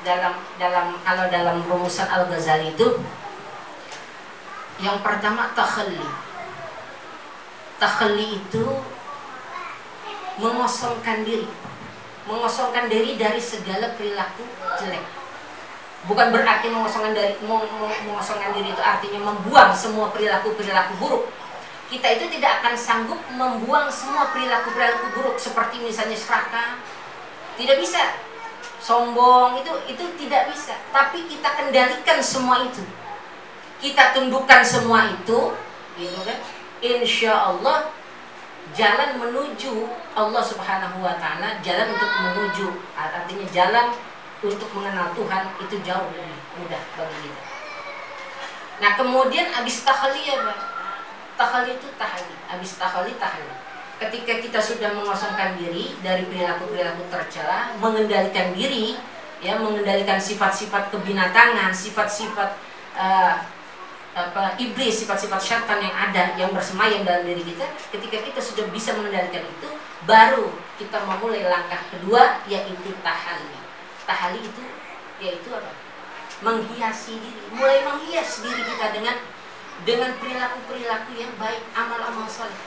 Kalau dalam rumusan Al-Ghazali itu yang pertama takhalli. Takhalli itu mengosongkan diri dari segala perilaku jelek. Bukan berarti mengosongkan diri itu artinya membuang semua perilaku buruk. Kita itu tidak akan sanggup membuang semua perilaku buruk seperti misalnya serakah. Tidak bisa. Sombong itu tidak bisa. Tapi kita kendalikan semua itu. Kita tundukkan semua itu, gitu kan? Insya Allah jalan menuju Allah Subhanahu wa taala, jalan untuk menuju, artinya jalan untuk mengenal Tuhan itu jauh lebih mudah bagi kita. Nah, kemudian habis takhalli ya, Pak. Takhalli itu tahali. Habis takhalli tahali. Ketika kita sudah mengosongkan diri dari perilaku-perilaku tercela, mengendalikan diri, ya, mengendalikan sifat-sifat kebinatangan, sifat-sifat iblis, sifat-sifat syaitan yang ada, yang bersemayam dalam diri kita. Ketika kita sudah bisa mengendalikan itu, baru kita memulai langkah kedua, yaitu tahali. Tahali itu yaitu apa? Menghiasi diri, mulai menghias diri kita dengan perilaku-perilaku yang baik, amal-amal saleh.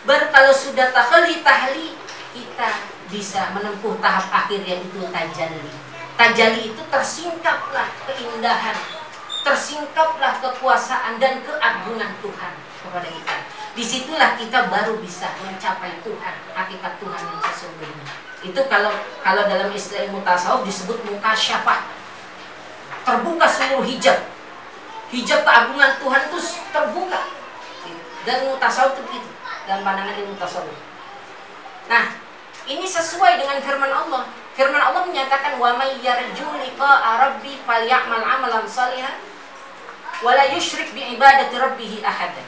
Baru kalau sudah tahali, kita bisa menempuh tahap akhir, yaitu tajalli. Tajalli itu tersingkaplah keindahan, tersingkaplah kekuasaan dan keagungan Tuhan kepada kita. Disitulah kita baru bisa mencapai Tuhan, hakikat Tuhan yang sesungguhnya. Itu kalau dalam istilah ilmu tasawuf disebut mukasyafah. Terbuka seluruh hijab. Hijab keagungan Tuhan itu terbuka. Dan ilmu tasawuf itu begitu, dalam pandangan ilmu tasawuf. Nah, ini sesuai dengan firman Allah. Firman Allah menyatakan wa may yarju liqa'a rabbi falyamal 'amalan shalihan wa la yusyrik bi ibadati rabbih ahada.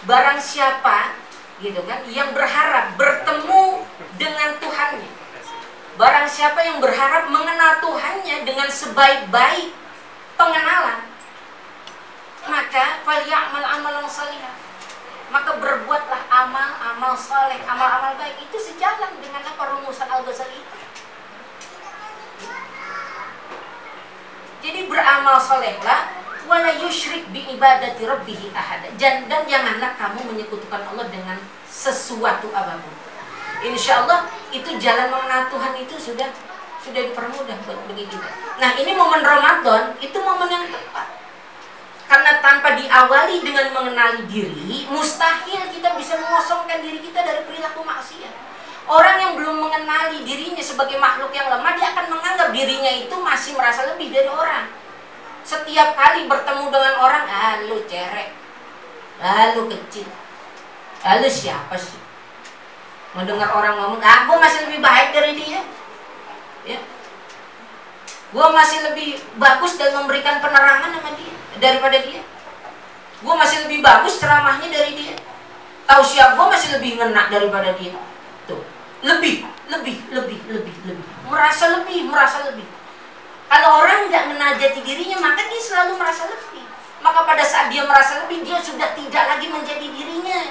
Barang siapa, gitu kan, yang berharap bertemu dengan Tuhannya, barang siapa yang berharap mengenal Tuhannya dengan sebaik-baik pengenalan, maka falyamal 'amalan shalihan, maka berbuatlah amal saleh, amal-amal baik. Itu sejalan dengan apa rumusan Al-Ghazali itu. Jadi beramal salehlah, wala yusyrik bi ibadati rabbih ahada. Dan janganlah kamu menyekutukan Allah dengan sesuatu apapun. Insya Allah itu jalan mengenal Tuhan itu sudah dipermudah bagi kita. Nah, ini momen Ramadan itu momen yang tepat. Karena tanpa diawali dengan mengenali diri, mustahil kita bisa mengosongkan diri kita dari perilaku maksiat. Orang yang belum mengenali dirinya sebagai makhluk yang lemah, dia akan menganggap dirinya itu masih merasa lebih dari orang. Setiap kali bertemu dengan orang, lu cerek, lu kecil, lu siapa sih? Mendengar orang ngomong, gue masih lebih baik dari dia, ya, gue masih lebih bagus dan memberikan penerangan daripada dia, gue masih lebih bagus ceramahnya dari dia, tahu siap gue masih lebih ngena daripada dia. Tuh, lebih, merasa lebih. Kalau orang nggak mengenal jati dirinya, maka dia selalu merasa lebih. Maka pada saat dia merasa lebih, dia sudah tidak lagi menjadi dirinya.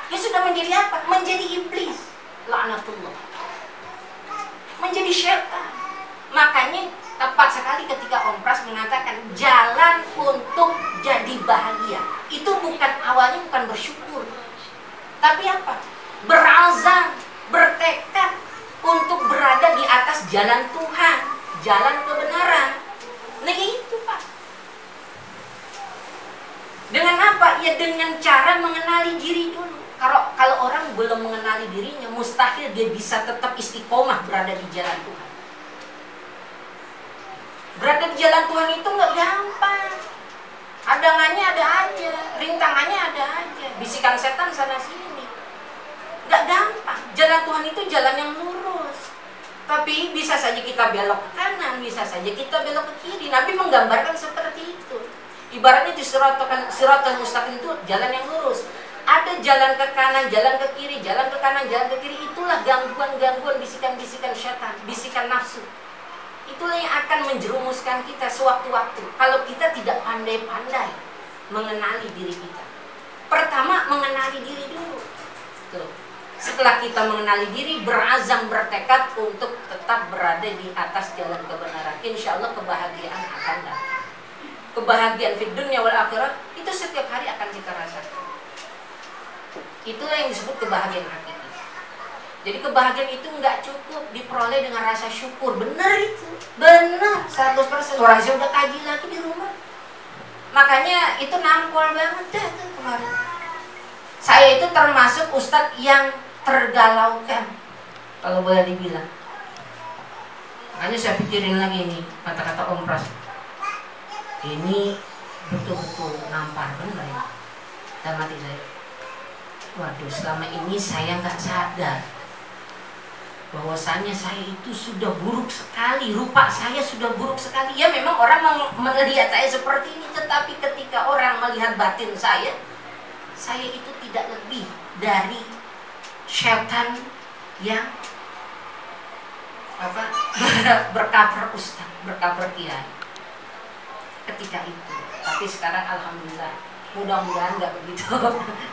Dia sudah menjadi apa? Menjadi iblis, laknatullah, menjadi syaitan. Makanya tepat sekali ketika Om Pras mengatakan jalan untuk jadi bahagia itu awalnya bukan bersyukur, tapi apa? Berazam, bertekad untuk berada di atas jalan Tuhan, jalan kebenaran. Nah itu, Pak. Dengan apa? Ya dengan cara mengenali diri dulu. Kalau orang belum mengenali dirinya, mustahil dia bisa tetap istiqomah berada di jalan Tuhan. Berada di jalan Tuhan itu nggak gampang. Hadangannya ada aja, rintangannya ada aja, bisikan setan sana sini. Nggak gampang. Jalan Tuhan itu jalan yang lurus. Tapi bisa saja kita belok ke kanan, bisa saja kita belok ke kiri. Nabi menggambarkan seperti itu. Ibaratnya di siratal mustaqim itu jalan yang lurus. Ada jalan ke kanan, jalan ke kiri, jalan ke kanan, jalan ke kiri. Itulah gangguan-gangguan, bisikan-bisikan syaitan, bisikan nafsu. Itulah yang akan menjerumuskan kita sewaktu-waktu kalau kita tidak pandai-pandai mengenali diri kita. Pertama, mengenali diri dulu. Tuh. Setelah kita mengenali diri, berazam, bertekad untuk tetap berada di atas jalan kebenaran, insya Allah kebahagiaan akan datang. Kebahagiaan fid dunya wal akhirah itu setiap hari akan kita rasakan. Itulah yang disebut kebahagiaan hakiki. Jadi kebahagiaan itu nggak cukup diperoleh dengan rasa syukur. Benar itu, benar 100%. Orang saya udah kaji lagi di rumah. Makanya itu nampol banget dah tuh kemarin. Saya itu termasuk ustadz yang tergalaukan, kalau boleh dibilang. Makanya saya pikirin lagi nih kata-kata Om Pras. Ini betul-betul nampar benar ya dalam hati saya. Waduh, selama ini saya nggak sadar bahwasanya saya itu sudah buruk sekali, rupa saya sudah buruk sekali. Ya memang orang melihat saya seperti ini, tetapi ketika orang melihat batin saya itu tidak lebih dari setan yang bercover ustaz, bercover kiai ketika itu. Tapi sekarang alhamdulillah, mudah-mudahan nggak begitu.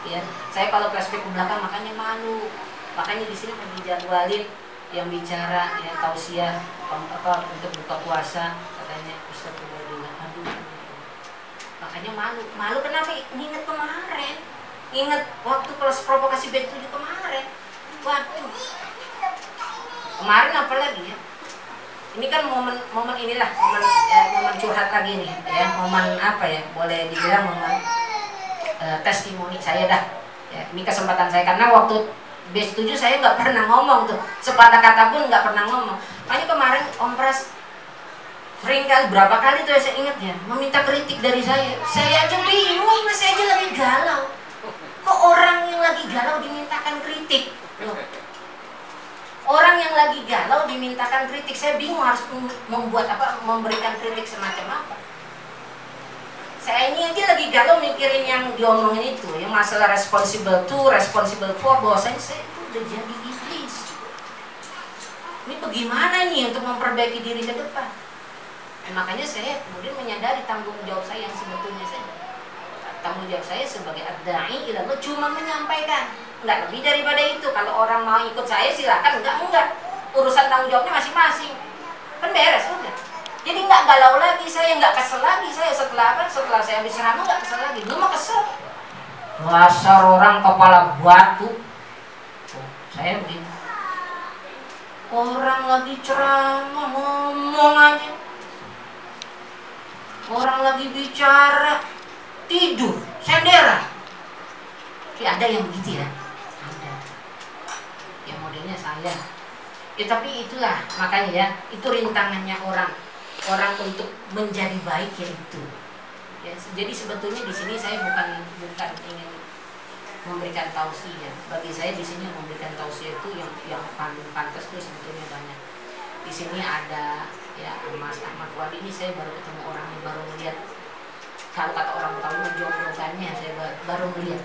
Ya, saya kalau flashback ke belakang makanya malu. Makanya di sini dijadwalin yang bicara ya tausiah untuk buka puasa, katanya Ustaz Ubaidulah. Aduh, makanya malu kenapa? Ingat kemarin, ingat waktu kelas provokasi B7 kemarin. Waduh, kemarin apa lagi ya? Ini kan momen inilah momen curhat lagi nih ya, momen apa ya, boleh dibilang momen testimoni saya dah ya. Ini kesempatan saya karena waktu B7 saya nggak pernah ngomong tuh, sepatah kata pun nggak pernah ngomong. Makanya kemarin Om Pras sering kali, berapa kali tuh saya ingat ya, meminta kritik dari saya. Saya aja bingung, saya aja lagi galau. Kok orang yang lagi galau dimintakan kritik? Loh. Orang yang lagi galau dimintakan kritik, saya bingung harus memberikan kritik semacam apa. Saya ini aja lagi galau mikirin yang diomongin itu, yang masalah responsible to, responsible for, bahwasanya saya itu udah jadi iblis. Ini bagaimana nih untuk memperbaiki diri ke depan? Makanya saya kemudian menyadari tanggung jawab saya yang sebetulnya saya. Tanggung jawab saya sebagai ad-da'i ilallah cuma menyampaikan, nggak lebih daripada itu. Kalau orang mau ikut saya silakan, enggak. Urusan tanggung jawabnya masing-masing. Kan beres udah. Jadi nggak galau lagi saya, nggak kesel lagi saya setelah saya habis ceramah nggak kesel lagi. Dulu mah kesel. Dasar orang kepala batu. Saya begini. Orang lagi ceramah ngomong aja. Orang lagi bicara tidur, sendera. Ya, ada yang begitu ya. Ada. Ya modelnya saya. Ya tapi itulah makanya ya, itu rintangannya orang untuk menjadi baik ya itu. Ya, jadi sebetulnya di sini saya bukan ingin memberikan tausiah. Bagi saya di sini memberikan tausiah itu yang pantas itu sebetulnya banyak. Di sini ada ya Mas Ahmad Wali, ini saya baru ketemu orangnya, baru melihat. Kalau kata orang Betawi jongjokannya saya baru melihat.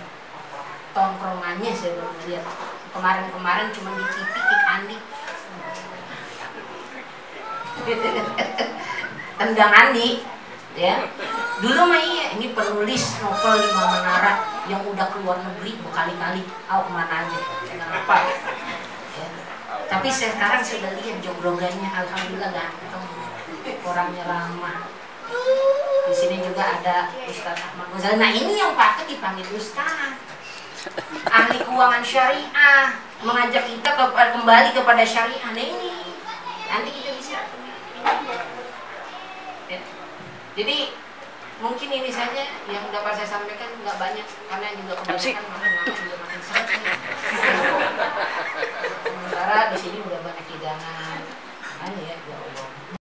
Tongkrongannya saya baru melihat. Kemarin cuma di TV Kik Andi. Tendang Andi ya. Dulu mah iya, ini penulis novel 5 menara yang udah keluar negeri berkali-kali, kemana aja, kenapa ya. Tapi sekarang sudah lihat joglogannya, alhamdulillah ganteng, orangnya ramah. Di sini juga ada Ustadz Ahmad Ghazali. Nah ini yang patut dipanggil Ustadz, ahli keuangan syariah, mengajak kita kembali kepada syariah. Nah ini nanti kita bisa ya. Jadi mungkin ini saja yang dapat saya sampaikan, nggak banyak karena juga kebanyakan makin juga makin seret. Sementara di sini udah banyak hidangan, kan ya.